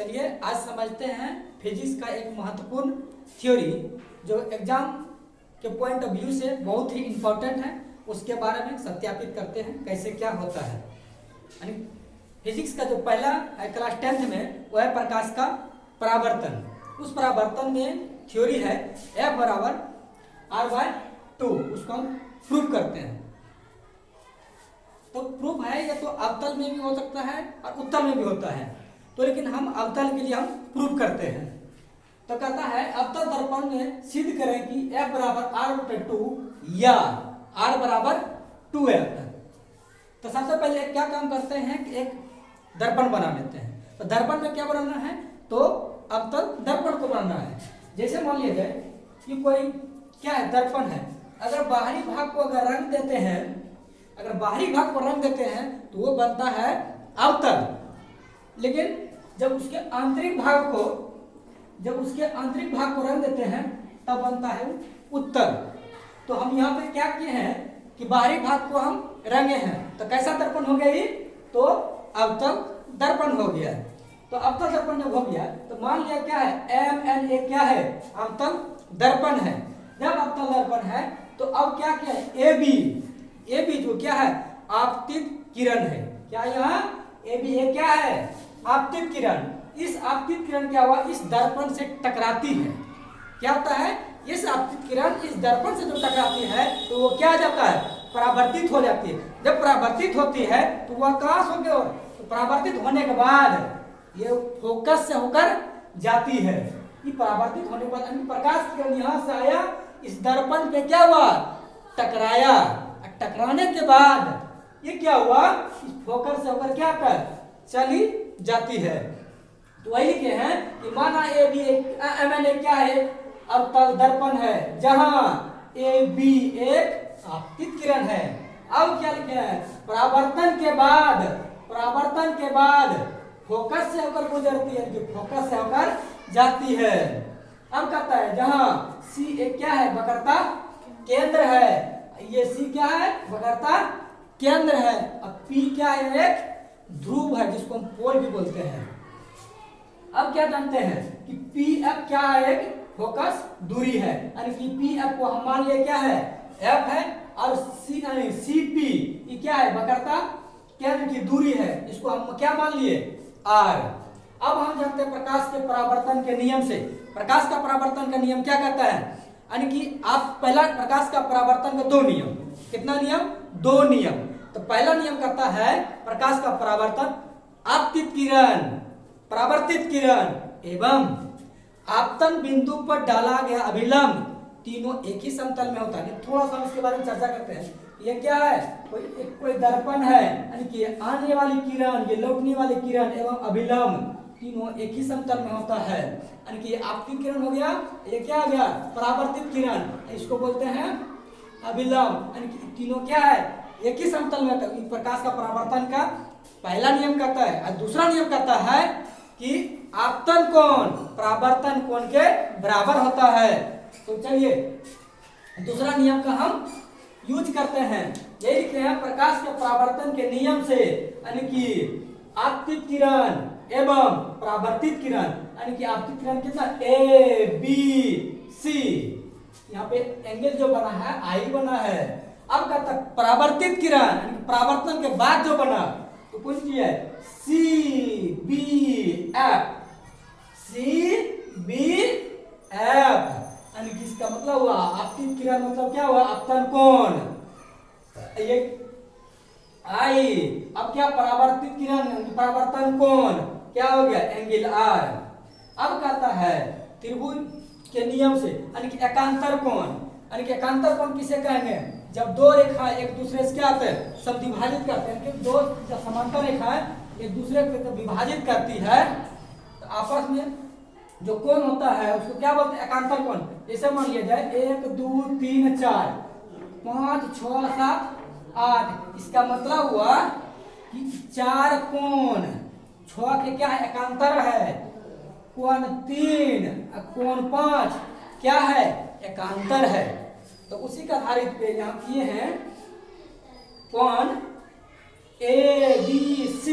चलिए आज समझते हैं फिजिक्स का एक महत्वपूर्ण थ्योरी जो एग्जाम के पॉइंट ऑफ व्यू से बहुत ही इम्पोर्टेंट है। उसके बारे में सत्यापित करते हैं कैसे क्या होता है। यानी फिजिक्स का जो पहला है क्लास 10th में वो है प्रकाश का परावर्तन। उस परावर्तन में थ्योरी है F बराबर R/2। उसको हम प्रूव करते हैं। तो प्रूफ है ये तो अवतल में भी हो सकता है और उत्तल में भी होता है, तो लेकिन हम अवतल के लिए हम प्रूफ करते हैं। तो कहता है अवतल दर्पण में सिद्ध करें कि F बराबर R/2 या R बराबर 2F। तो सबसे पहले क्या काम करते हैं कि एक दर्पण बना लेते हैं। तो दर्पण में क्या बनाना है, तो अवतल दर्पण को बनाना है। जैसे मान लिया जाए कि कोई क्या है दर्पण है, अगर बाहरी भाग को अगर रंग देते हैं, अगर बाहरी भाग को रंग देते हैं तो वो बनता है अवतल। लेकिन जब उसके आंतरिक भाग को रंग देते हैं तब बनता है उत्तल। तो हम यहाँ पे क्या किए हैं कि बाहरी भाग को हम रंगे हैं, तो कैसा दर्पण हो गया ये, तो अवतल दर्पण हो गया। तो अवतल दर्पण जब हो गया तो मान लिया क्या है MNA क्या है, अवतल दर्पण है। जब अवतल दर्पण है तो अब क्या है AB जो क्या है आपतित किरण है। क्या यहाँ AB क्या है आपतित किरण। इस आपतित किरण क्या हुआ, इस दर्पण से टकराती है। क्या होता है, इस आपतित किरण इस दर्पण से जो टकराती है तो वो क्या जाता है, परावर्तित हो जाती है। जब परावर्तित होती है तो वह कहाँ हो गया, तो परावर्तित होने के बाद ये फोकस से होकर जाती है। ये परावर्तित होने के बाद प्रकाश किरण यहाँ से आया, इस दर्पण पे क्या हुआ, टकराया। टकराने के बाद ये क्या हुआ, इस फोकस से होकर क्या कर चली जाती है। तो वही लिखे हैं कि माना MNA क्या है, अवतल दर्पण है जहां AB एक आपतित किरण है। अब क्या लिखे हैं, परावर्तन के बाद फोकस से होकर गुजरती है, जो फोकस से होकर जाती है। अब कहता है जहां C एक क्या है, वक्रता केंद्र है। ये C क्या है, वक्रता केंद्र है। अब P क्या है, एक ध्रुव है जिसको हम पोल भी बोलते हैं। अब क्या जानते हैं कि PF क्या है, एक फोकस दूरी है। यानी कि PF को हम मान लिए क्या है F है, और CP ये क्या है, वक्रता केंद्र की दूरी है। इसको हम क्या मान लिए R। अब हम जानते हैं प्रकाश के परावर्तन के नियम से। प्रकाश का परावर्तन का नियम क्या कहता है, यानी कि आप पहला प्रकाश का परावर्तन का 2 नियम, कितना नियम, 2 नियम। तो पहला नियम कहता है प्रकाश का परावर्तन आपतित किरण, परावर्तित किरण एवं आपतन बिंदु पर डाला गया अभिलंब तीनों एक ही समतल में होता है। थोड़ा सा इसके बारे में चर्चा करते हैं। ये क्या है, कोई दर्पण है, यानी कि आने वाली किरण, ये लौटने वाली किरण एवं अभिलंब तीनों एक ही समतल में होता है। यानी कि आपतित किरण हो गया, ये क्या हो गया, परावर्तित किरण, इसको बोलते हैं अभिलंब। यानी कि तीनों क्या है, एक ही समतल में होता है। प्रकाश का परावर्तन का पहला नियम कहता है, और दूसरा नियम कहता है कि आपतन कोण परावर्तन कोण के बराबर होता है। तो चलिए दूसरा नियम का हम यूज करते हैं। ये लिखते हैं प्रकाश के परावर्तन के नियम से, यानी कि आपतित किरण एवं परावर्तित किरण, यानी कि आपतित किरण कितना ABC, यहाँ पे एंगल जो बना है I बना है। अब कहता है परावर्तित किरण, यानी कि परावर्तन के बाद जो बना तो कौन सी है, CBF, यानी कि इसका मतलब हुआ आपतित किरण मतलब क्या हुआ, आपतन कोण ये I। अब क्या परावर्तित किरण, परावर्तन कोण क्या हो गया, एंगल R। अब कहता है त्रिभुज के नियम से, यानी कि एकांतर कोण, यानी कि एकांतर कोण किसे कहेंगे, जब 2 रेखाएं एक दूसरे से क्या होते हैं, समद्विभाजित करते हैं। कि 2 समांतर रेखाएं एक दूसरे को विभाजित करती है तो आपस में जो कोण होता है उसको क्या बोलते हैं, एकांतर कोण। जैसे मान लिया जाए 1 2 3 4 5 6 7 8, इसका मतलब हुआ कि 4 कोण, 6 के क्या है, एकांतर है। कोण 3 कोण 5 क्या है, एकांतर है। तो उसी का आधारित पे यहाँ किए हैं कोण ABC,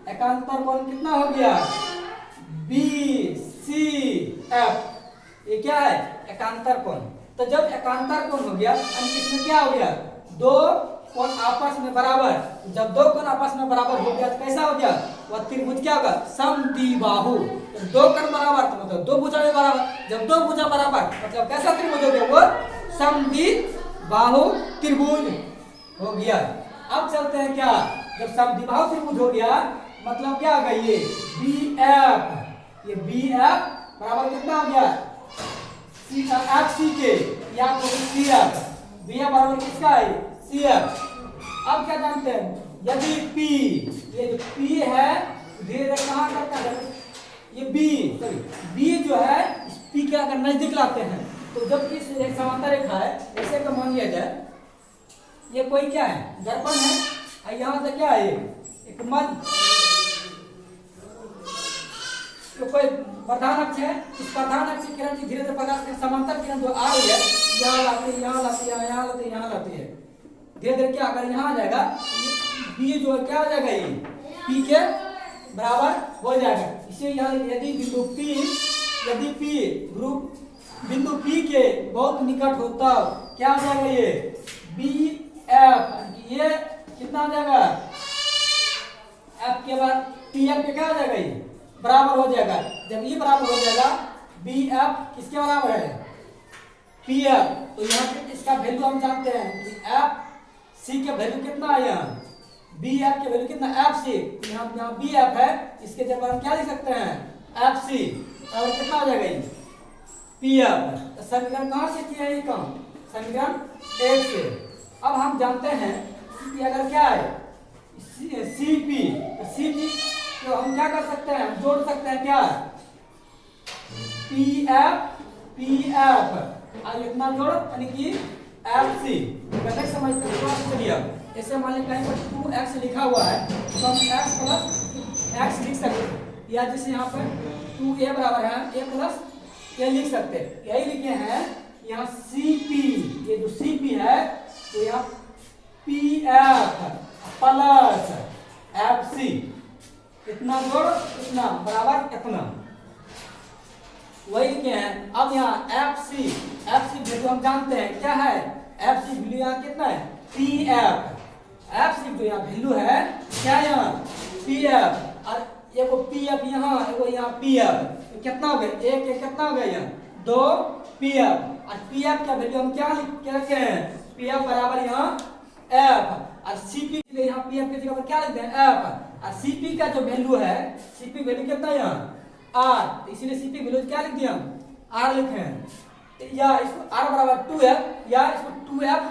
एकांतर कोण कितना हो गया बी सी एफ, ये क्या है? एकांतर कोण। तो जब एकांतर कोण हो गया, इसमें क्या हो गया? दो कोण आपस में बराबर। जब दो कोण आपस में बराबर हो गया तो कैसा हो गया? वह त्रिभुज क्या होगा? समद्विबाहु। तो दो कोण बराबर तो मतलब दो भुजा में बराबर। जब दो भुजा बराबर मतलब कैसा त्रिभुज हो गया? वो समद्विबाहु त्रिभुज हो गया। अब चलते हैं क्या, जब समद्विबाहु त्रिभुज हो गया मतलब क्या होगा? ये बी एफ, ये बी एफ बराबर कितना हो गया? सी एफ सी के, या तो सी एफ, बी एफ बराबर किसका है? C F. अब क्या जानते हैं? यदि P, ये जो P है धीरे धीरे कहाँ करता है? ये B जो है इस P के अगर नजदीक लाते हैं तो जब इस एक समांतर रेखा है ऐसे का मान लिया जाए, ये कोई क्या है? दर्पण है। और यहाँ से क्या है? एक मध्य, तो कोई प्रधान अक्ष है। इस प्रधान अक्ष किरण की धीरे धीरे प्रकाश के समांतर किरण जो आ रही है, यहाँ लाती है, यहाँ लाती है, यहाँ लाती है, यहाँ लाती है, धीरे धीरे क्या अगर यहाँ आ जाएगा, बी जो है क्या हो जाएगा? ये पी के बराबर हो जाएगा। इसे यहाँ यदि बिंदु P ग्रुप बिंदु P के बहुत निकट हो तब क्या हो जाएगा? ये बी एफ, ये कितना हो जाएगा? एफ के बाद पी एफ के क्या हो जाएगा? ये बराबर हो जाएगा। जब ये बराबर हो जाएगा, बी एफ किसके बराबर है? P F. तो यहाँ पे इसका वैल्यू हम जानते हैं कि एफ सी के वैल्यू कितना है? यहाँ बी एफ के वैल्यू कितना? F C. यहाँ बी एफ है, इसके जगह हम क्या लिख सकते हैं? F C. और कितना हो जाएगा? ये पी एफ। तो समीकरण कहाँ से किया है? ये काम समीकरण 1 से। अब हम जानते हैं कि अगर क्या है सी पी, तो सी पी तो हम क्या कर सकते हैं? जोड़ सकते हैं क्या? पी एफ और इतना जोड़ यानी कि एफ सी। कनेक्ट समझते हैं? चलिए ऐसे मान लीजिए कहीं पर 2x लिखा हुआ है तो हम x प्लस x लिख सकते हैं, या जैसे यहाँ पर 2a बराबर है a प्लस a लिख सकते हैं। यही लिखे हैं यहाँ CP, ये जो CP है तो यहाँ PF प्लस FC, इतना जोड़ इतना बराबर इतना, वही लिखे हैं। अब यहाँ FC वैल्यू हम जानते हैं क्या है? FC वैल्यू यहाँ कितना है? PF। FC जो यहाँ वैल्यू है क्या? यहाँ PF, और एगो PF यहाँ, एगो यहाँ PF, तो कितना हो गया? एक कितना हो गया? यहाँ 2 PF। और PF का वैल्यू हम क्या रखे हैं? PF बराबर यहाँ F, और CP के लिए यहाँ PF की जगह पर क्या लिखते हैं? F। और CP का जो वैल्यू है, CP वैल्यू कितना है? यहाँ R, इसलिए CP वैल्यू क्या लिख दिया? R लिखे हैं। या इसको R बराबर 2F, या इसको 2F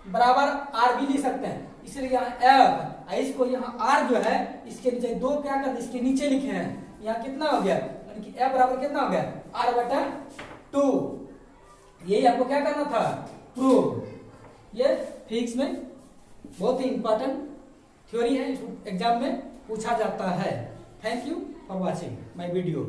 बराबर R भी लिख सकते हैं। इसलिए यहाँ F, इसको यहाँ R जो है इसके नीचे 2 क्या कर इसके नीचे लिखे हैं। यहाँ कितना हो गया? यानी कि F बराबर कितना हो गया? R बटा 2। यही आपको क्या करना था? प्रूव। ये फिजिक्स में बहुत ही इंपॉर्टेंट थ्योरी है, एग्जाम में पूछा जाता है। Thank you for watching my video.